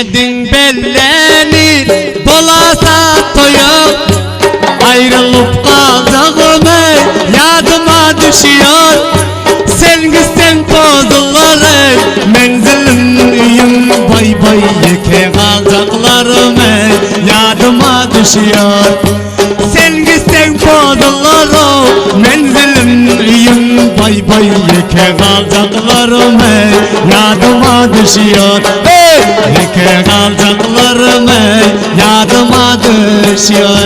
Biçmedin bellenir bolasa toyup ayrılıp kalacağım yadıma düşüyor. Sen gitsen pozulları menzilim bay bay yeke kalacaklarım yadıma düşüyor. Sen gitsen pozulları menzilim bay bay yeke kalacaklarım yadıma düşüyor. Yeke kalacaklarım yadıma düşüyor.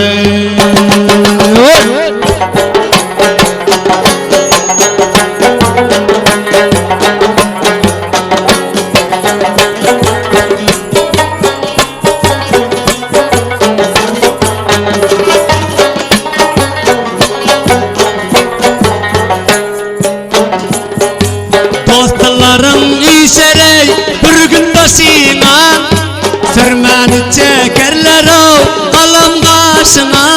Dostlarım işerey bir gün başına sürmeni çekerler o alam karşına.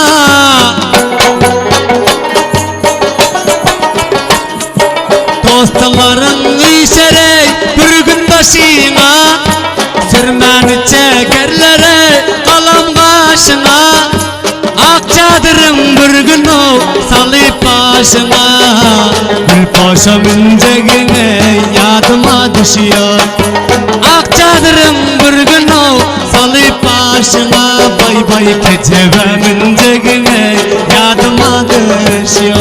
Dostlarım işerey bir gün başına sürmeni çekerler alam karşına. Ak çadırım bir gün o salıp başına gül paşamın cegine yadıma düşüyor. Ak çadırım bir gün o salıp başına bay bay keçevemin cegine yadıma düşüyor.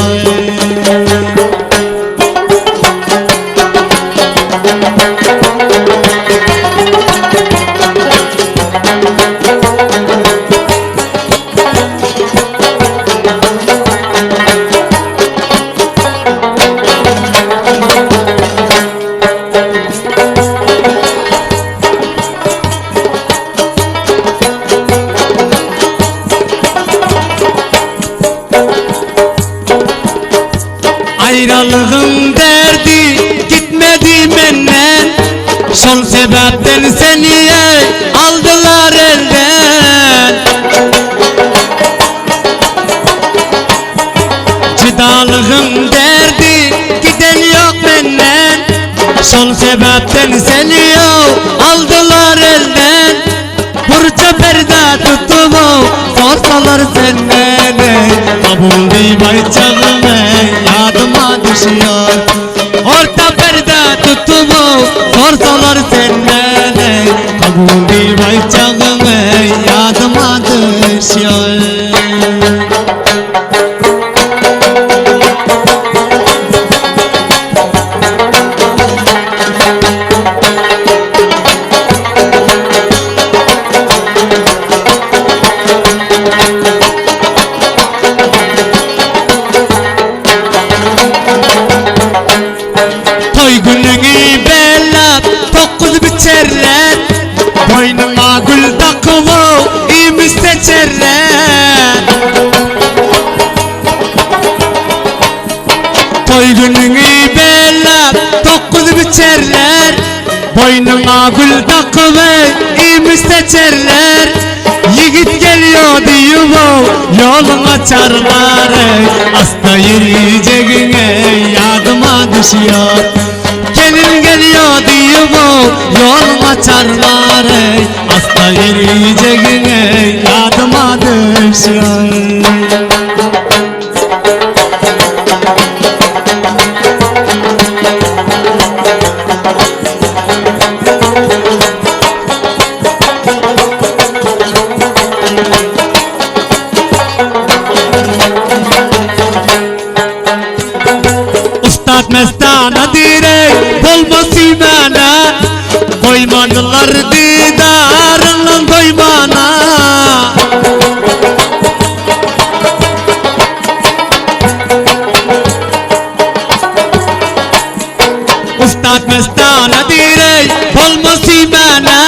Ayrılığın derdi gitmedi benden, şol sebepten seni aldılar elden. Cidalığın derdi giden yok benden, şol sebepten seni aldılar elden. Burça perda tutup sorsalar senden kabul deyip çağım yadıma düşüyor. Orta perde tutup sorsalar senden kabul deyip çağım yadıma düşüyor. Toy gününü bellap dokuz biçerler, boynuma gül takıp imiz seçerler. Toy gününü bellap dokuz biçerler, boynuma gül takıp imiz seçerler. Yigit geliyor diyeyim yolun açarlar, hasta yürüyeceğine yadıma düşüyor. Gelin geliyor diyeyim yolun açarlar, hasta yürüyeceğine yadıma düşüyor. Mestana direk olmasın bana, koymadılar didarından doymana. Ustad mestana direk olmasın bana,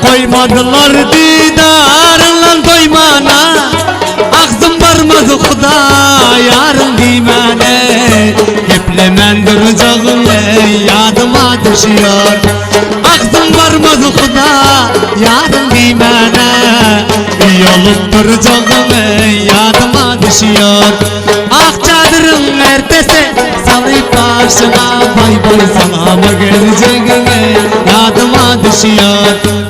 koymadılar didarından doymana. Ağzım varmaz Xuda yarın dimene, geplemen duracağım yadıma düşüyor. Ağzım varmaz Xuda yarın dimene, yolup duracağım yadıma düşüyor. Ak çadırın ertesi salıp başına bay bay sana mı gelecek yadıma düşüyor.